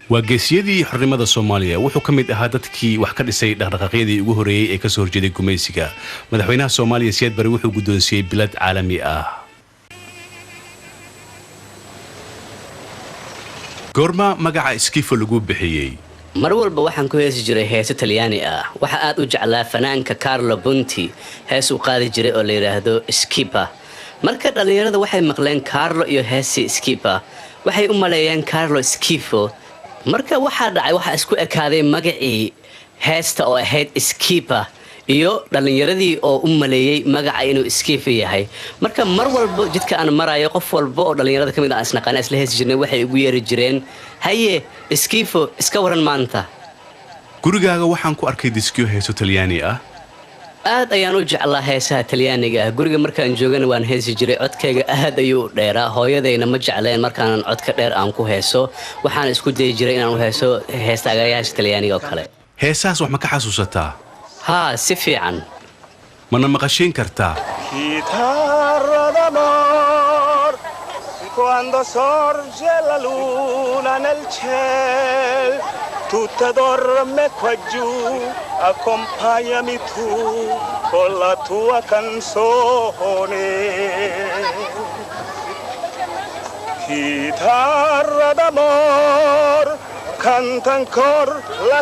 waa geesiyadii xornimada Soomaaliya wuxuu ka mid ahaa dadkii wax ka dhisay dhaqdhaqaaqyadii ugu horeeyay ee ka soo horjeeday gumaysiga madaxweynaha Soomaaliya Siyaad Barre wuxuu guddoonsiiyay bilad caalami ah goorma magaca Skiffo lagu bixiyay mar walba waxaan ku heesi jiray heeso Talyaani ah waxa aad u jeclaa fanaanka Carlo Ponti hees uu qaadi jiray oo la yiraahdo Skippa marka dhalinyarada waxay maqleen Carlo iyo heesi Skippa waxay u maleeyeen Carlo Skiffo marka waxa dhacay waxa isku ekaaday magacii heesta oo ahayd Skippa iyo dhalinyaradii oo u maleeyay magaca inuu Skippo yahay marka mar walba jidka aan marayo qof walba oo dhalinyarada kamid ah isnaqaan isla heesi jirnay waxay ugu yeeri jireen haye Skippo iska waran maanta gurigaaga waxaan ku arkay diskiyo heeso Talyaani ah aad ayaan u jeclaa heesaha Talyaaniga guriga markaan joogana waan heesi jiray codkayga aad ayuu dheeraa hooyadayna ma jecleen markaan codka dheer aan ku heeso waxaan isku day jiray inaan u heeso heestaagayaasha Talyaaniga oo kale heesaas wax ma ka xasuusataa haa si fiican mana maqashiin kartaa Chitarra d'amor quando sorge la luna nel ciel tutta dorme qua giù accompagnami tu con la tua canzone chitarra d'amor canta ancora la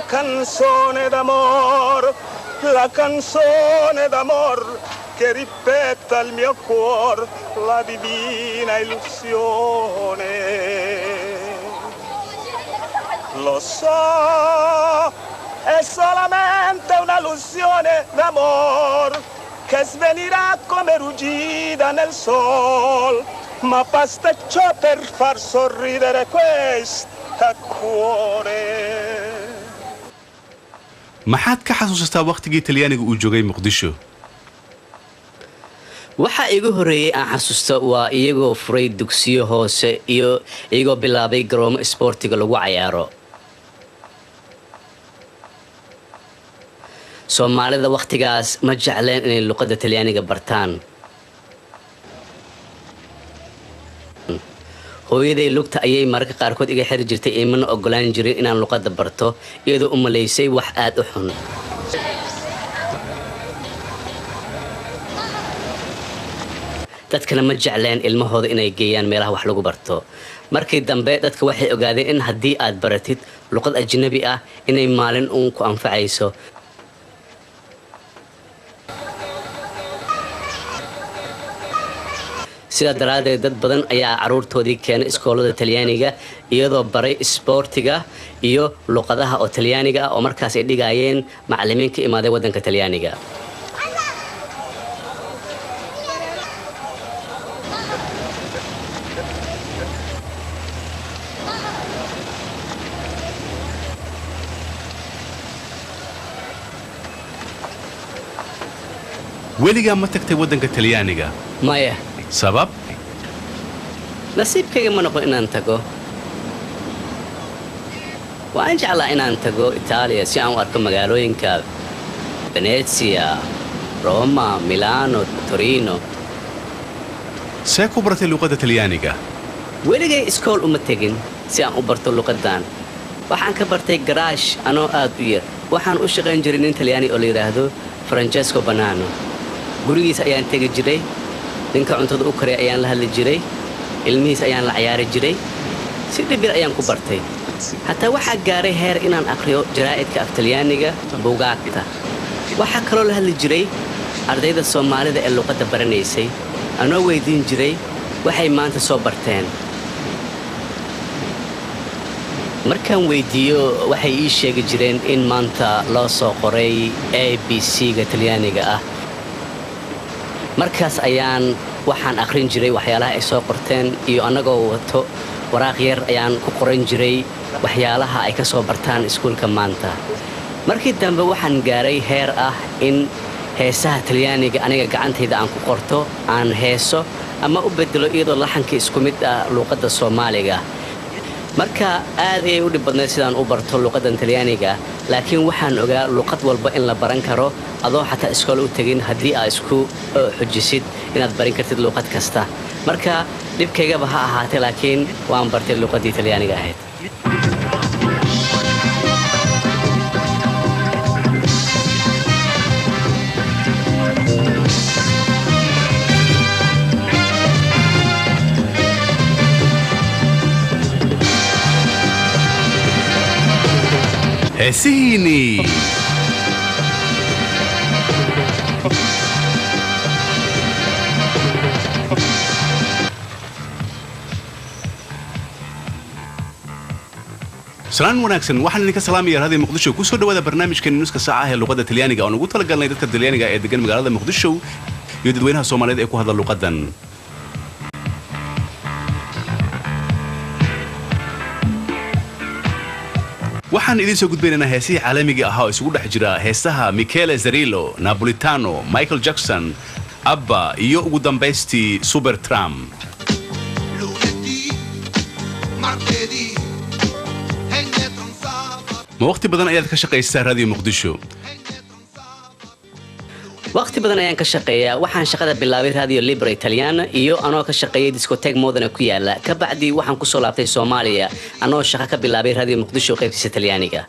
canzone d'amor che ripeta il mio cuore la divina illusione lo so è solamente un'illusione d'amor che svenirà come ruggida nel sol ma basta ciò per far sorridere questa cuore maxaad ka xasuustaa waqtigii Talyaaniga uu joogay Muqdisho waxa igu horeeyay aan xasuusto waa iyagoo furay dugsiyo hoose iyo iyagoo bilaabay garoomo sportiga lagu ciyaaro Soomaalida waqtigaas ma jecleen inay luqadda Talyaaniga bartaan hooyaday lugta ayay marka qaarkood iga xiri jirtay imana ogolaan jirin inaan luqadda barto iyadoo u maleysay wax aad u xun dadkana ma jecleen ilmahooda inay geeyaan meelaha wax lagu barto markii dambe dadka waxay ogaadeen in haddii aad baratid luqad ajnabi ah inay maalin uun ku anfacayso sida daraadeed dad badan ayaa caruurtoodii keenay iskoolada Talyaaniga iyadoo baray sportiga iyo luqadaha oo Talyaaniga ah oo markaas ay dhigayeen macallimiin ka imaaday wadanka Talyaaniga weligaa ma tagtay wadanka Talyaaniga maya sabab nasiibkayga ma noqon inaan tago waan jeclaa inaan tago Itaaliya si aan u arko magaalooyinka Venezia Roma Milano Torino see ku baratay luqadda Talyaaniga weligay iskool uma tegin si aan u barto luqadan waxaan ka bartay garaash anoo aad u yar waxaan u shaqayn jiray nin Talyaani oo la yiraahdo Francesco Banano gurigiisa ayaan tegi jiray ninka cuntada u kariya ayaan la hadli jiray ilmihiis ayaan la ciyaari jiray si dhibir ayaan ku bartay hatta waxa gaaray heer inaan aqriyo jaraa'idka af Talyaaniga buugaagta waxa kaloo la hadli jiray ardayda Soomaalida ee luqadda baranaysay anoo weydiin jiray waxay maanta soo barteen markaan weydiiyo waxay ii sheegi jireen in maanta loo soo qoray ABC-ga Talyaaniga ah markaas ayaan waxaan aqrin jiray waxyaalaha ay soo qorteen iyo anagoo wato waraaq yar ayaan ku qoran jiray waxyaalaha ay ka soo bartaan iskuulka maanta markii dambe waxaan gaaray heer ah in heesaha Talyaaniga aniga gacantayda aan ku qorto aan heeso ama u bedelo iyadoo laxanka isku mid ah luqadda Soomaaliga marka aad ay u dhib badnay sidaan u barto luqadda Talyaaniga laakiin waxaan ogaa luqad walba in la baran karo adoo xataa iskool u tagin haddii aad isku xujisid inaad barin kartid luqad kasta marka dhibkaygaba ha ahaatee laakiin waan bartay luqaddii Talyaaniga ahayd heesihiinii salaan wanaagsan waxaan idinka salaamayaa raadiyo muqdisho ku soo dhawaada barnaamijkeena nuska saaca ah ee luqadda talyaaniga oo ugu talagalnay dadka talyaaniga ee degan magaalada muqdisho iyo dadweynaha Soomaaliyeed ee ku hadla luqadan waxaan idin soo gudbinaynaa heesihii caalamiga ah oo isugu dhex jira heesaha Michele Zerillo, Napolitano, Michael Jackson, Abba iyo ugu dambeystii Supertramp. ma waqti badan ayaad ka shaqaysaa raadiyo muqdisho waqti badan ayaan ka shaqeeyaa waxaan shaqada bilaabay Radio Libre Italiana iyo anoo ka shaqeeyay discotheque modern ku yaala ka bacdi waxaan ku soo laabtay Soomaaliya anoo shaqo ka bilaabay Radio Muqdisho qaybtiisa Talyaaniga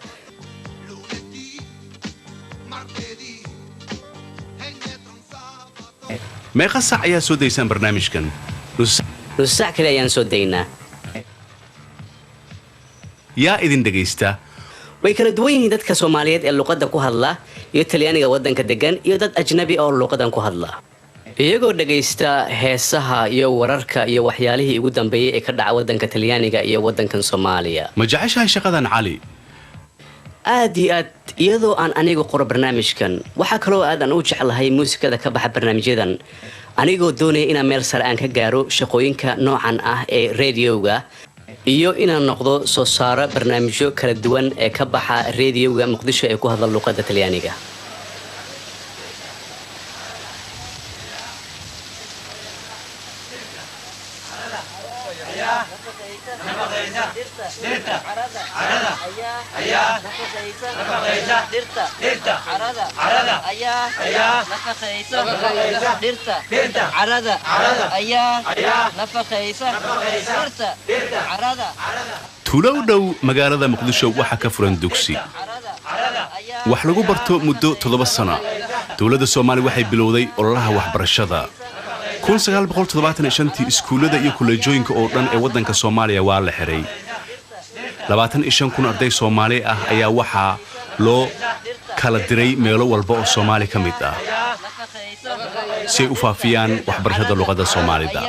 meeqa saac ayaa soo daysaan barnaamijkan nus saac kale ayaan soo daynaa yaa idin dhageysta way kala duwan yihiin dadka Soomaaliyeed ee luqadda ku hadla iyo Talyaaniga wadanka degan iyo dad ajnabi oo luqadan ku hadla iyagoo dhageysta heesaha iyo wararka iyo waxyaalihii ugu dambeeyay ee ka dhaca wadanka Talyaaniga iyo wadankan Soomaaliya ma jeceshahay shaqadan cali aad iyadoo aan anigu qoro barnaamijkan waxa kale oo aad aan u jeclahay muusikada ka baxa barnaamijyadan anigoo doonaya inaan meel sare aan ka gaaro shaqooyinka noocan ah ee radioga iyo inaan noqdo soo saara barnaamijyo kala duwan ee ka baxa radioga Muqdisho ee ku hadla luqadda Talyaaniga tuulow dhow magaalada muqdisho waxa ka furan dugsi wax lagu barto muddo 7 sano dawladda Soomaaliya waxay bilowday ololaha waxbarashada 1975 iskuulada iyo kuleejooyinka oo dhan ee wadanka Soomaaliya waa la xiray 25,000 arday Soomaali ah ayaa waxa loo kala diray meelo walba oo Soomaali ka mid ah si ay u faafiyaan waxbarashada luqadda Soomaalida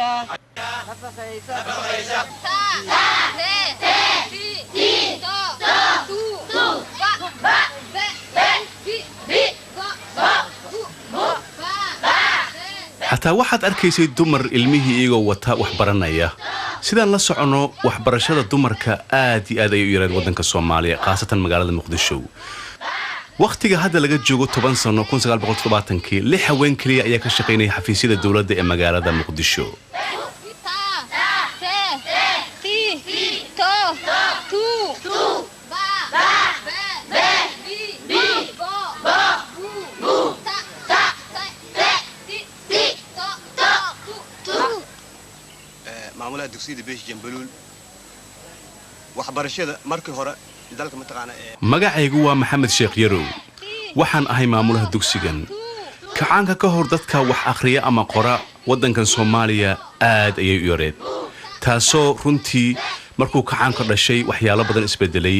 xataa waxaad arkaysay dumar ilmihii iyagoo wata wax baranaya sidaan la socono waxbarashada dumarka aad iyo aad ay u yareen wadanka Soomaaliya qaasatan magaalada Muqdisho waqtiga hadda laga joogo 10 sano 1970kii 6 haween kaliya ayaa ka shaqeynaya xafiisyada dawladda ee magaalada Muqdisho maamulaha dugsiga beesh jambaluul waxbarashada markii hore dalka mataqaana magacaygu waa Maxamed Sheekh Yarow waxaan ahay maamulaha dugsigan kacaanka ka hor dadka wax akhriya ama qora wadankan Soomaaliya aad ayay u yareed taasoo runtii markuu kacaanka dhashay waxyaalo badan isbedelay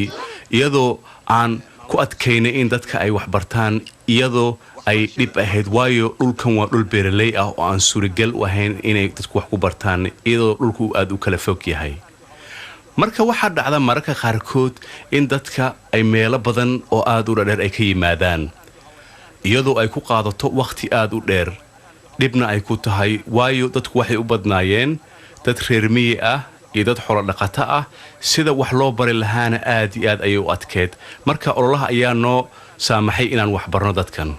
iyadoo aan ku adkaynay in dadka ay wax bartaan iyadoo ay dib ahayd waayo dhulkan waa dhul beeraley ah oo aan suuragal u ahayn inay dadku wax ku bartaan iyadoo dhulku aad u kala fog yahay marka waxa dhacda mararka qaarkood in dadka ay meelo badan oo aad u dheer ay ka yimaadaan iyadoo ay ku qaadato waqti aad u dheer dibna ay ku tahay waayo dadku waxay u badnaayeen dad reer miyi ah iyo dad xoolo dhaqato ah sida wax loo bari lahaana aad iyo aad ayay u adkeed marka ololaha ayaa noo saamaxay inaan wax barno dadkan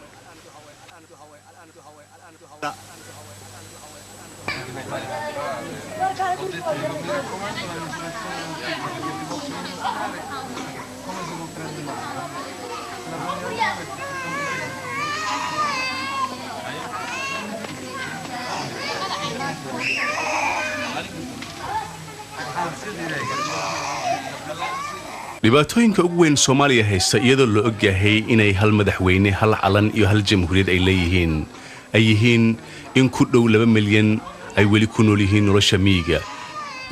dhibaatooyinka ugu weyn Soomaaliya haysta iyadoo la og yahay inay hal madaxweyne hal calan iyo hal jamhuuriyad ay leeyihiin ay yihiin in ku dhow 2 milyan ay weli ku nool yihiin nolosha miyiga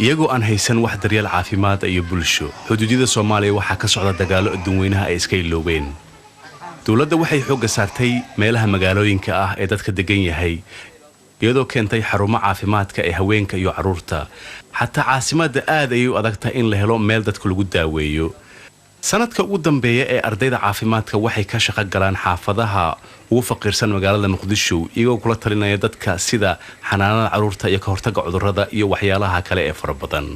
iyagoo aan haysan wax daryeel caafimaad iyo bulsho. xuduudida Soomaaliya waxaa ka socda dagaalo dadweynaha ay iska iloobeen. dawladda waxay xoogga saartay meelaha magaalooyinka ah ee dadka degan yahay, iyadoo keentay xarumo caafimaadka ee haweenka iyo carruurta. xataa caasimadda aad ayay u adagtahay in la helo meel dadka lagu daaweeyo. sanadka ugu dambeeya ee ardayda caafimaadka waxay ka shaqo galaan xaafadaha ugu faqiirsan magaalada Muqdisho, iyagoo kula talinaya dadka sida xanaanada carruurta iyo ka hortagga cudurrada iyo waxyaalaha kale ee fara badan.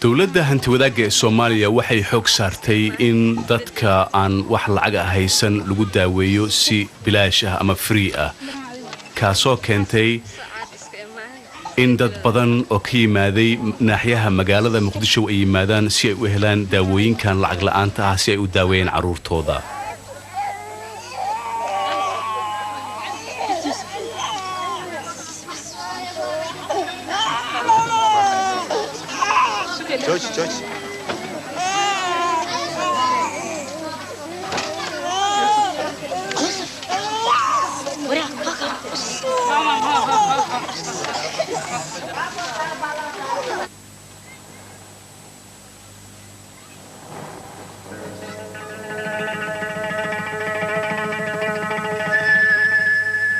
dawladda hantiwadaagga ee Soomaaliya waxay xoog saartay in dadka aan wax lacag ah haysan lagu daaweeyo si bilaash ah ama free ah, kaasoo keentay in dad badan oo ka yimaaday naaxiyaha magaalada Muqdisho ay yimaadaan si ay u helaan daawooyinkan lacag la'aanta ah si ay u daaweeyaan carruurtooda. George.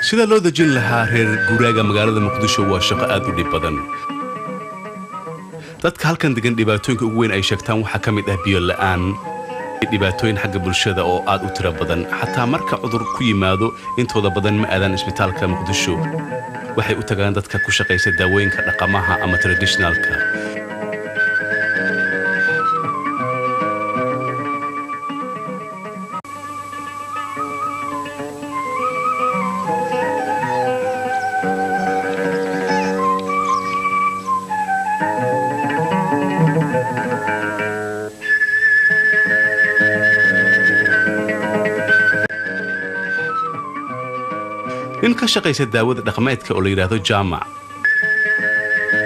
sida loo dejin lahaa reer guuraaga magaalada Muqdisho waa shaqo aad u dhib badan. dadka halkan degan dhibaatooyinka ugu weyn ay sheegtaan waxaa ka mid ah biyo la'aan, dhibaatooyin xagga bulshada oo aad u tiro badan. xataa marka cudur ku yimaado intooda badan ma aadaan isbitaalka Muqdisho, waxay u tagaan dadka ku shaqaysta daawooyinka dhaqamaha ama traditionalka. nin ka shaqaysa daawada dhaqameedka oo la yiraahdo Jaamac,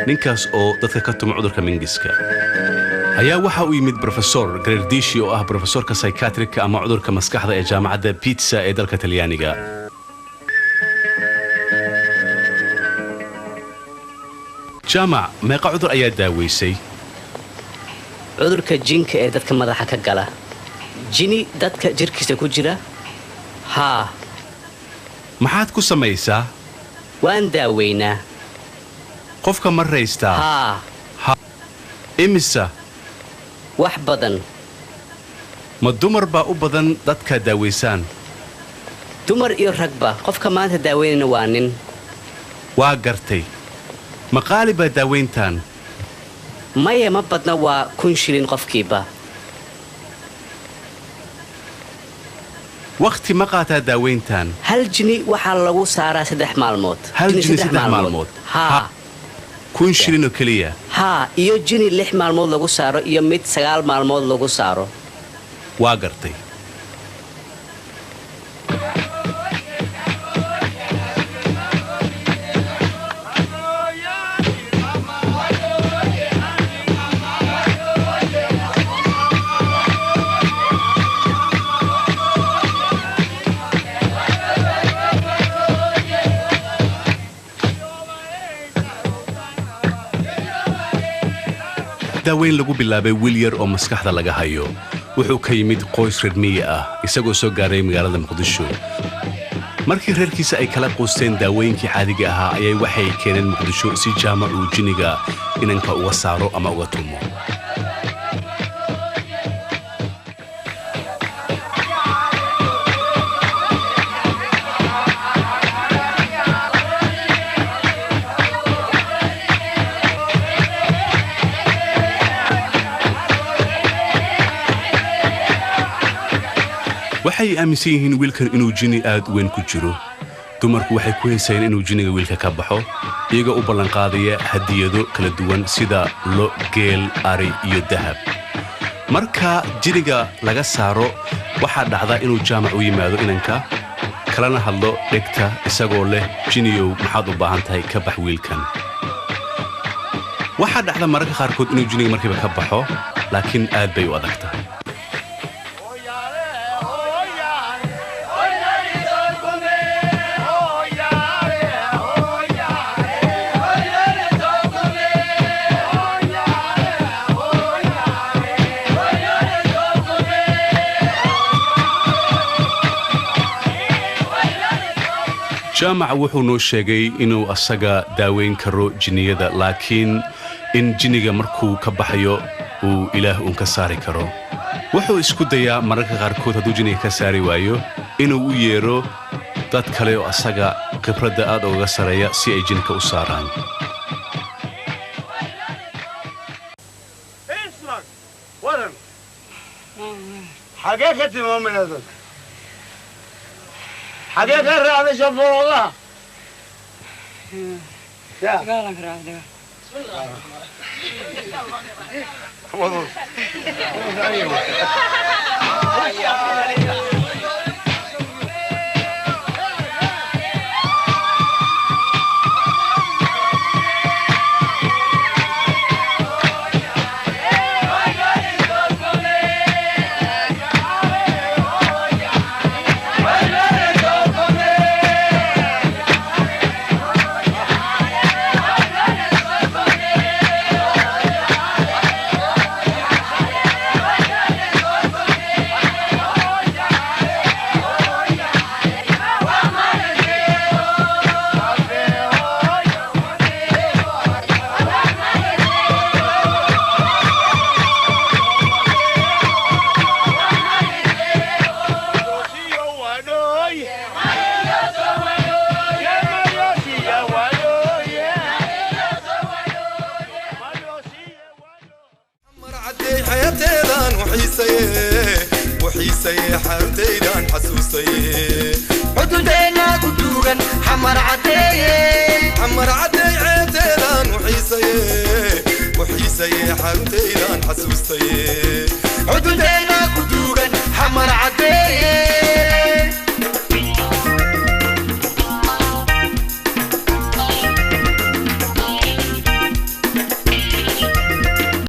ninkaas oo dadka ka tuma cudurka mingiska, ayaa waxa uu yimid Professor Gherardishi oo ah professorka psychiatrika ama cudurka maskaxda ee jaamacadda Pisa ee dalka Talyaaniga. Jaamac, meeqa cudur ayaa daaweysay? cudurka jinka ee dadka madaxa ka gala. jini dadka jirkiisa ku jira? haa. maxaad ku samaysaa? waan daaweynaa. qofka ma raystaa? haa. imisa? wax badan. ma dumar baa u badan dadka daaweysaan? dumar iyo ragba. qofka maanta daaweynayna waa nin. waa gartay. ma qaali baa daaweyntaan? maya, ma badna, waa 1,000 shilin qofkiiba. waqti ma qaataa daaweyntaan? hal jini waxaa lagu saaraa 3 maalmood. hal jini 3 maalmood? haa. 1,000 shilin oo keliya? haa, iyo jini 6 maalmood lagu saaro iyo mid 9 maalmood lagu saaro. waa gartay. daaweyn lagu bilaabay wiil yar oo maskaxda laga hayo. wuxuu ka yimid qoys reer miyi ah, isagoo soo gaaray magaalada Muqdisho. markii reerkiisa ay kala quusteen daawooyinkii caadiga ahaa ayay waxay keeneen Muqdisho si Jaamac uu jiniga inanka uga saaro ama uga tumo. waxay aaminsan yihiin wiilkan inuu jini aad weyn ku jiro. dumarku waxay ku heysayeen inuu jinniga wiilka ka baxo iyagoo u ballanqaadaya hadiyado kala duwan sida lo geel ari iyo dahab marka jinniga laga saaro waxaa dhacda inuu jaamac u yimaado inanka kalena hadlo dhegta isagoo leh jinniyow maxaad u baahan tahay ka bax wiilkan waxaa dhacda mararka qaarkood inuu jinniga markiiba ka baxo laakiin aad bay u adag tahay jaamac wuxuu noo sheegay inuu asaga daaweyn karo jinniyada laakiin in jinniga markuu ka baxayo uu ilaah uun ka saari karo wuxuu isku dayaa mararka qaarkood hadduu jinniga ka saari waayo inuu u yeero dad kale oo asaga khibradda aad ugaga sareeya si ay jinka u saaraan حقيقة الرعب شوفوا والله قالك رعب وحيسي حمديدان حسوسي عدودينا كدوغن حمر عدي عيتيدان وحيسي حمديدان حسوسي عدودينا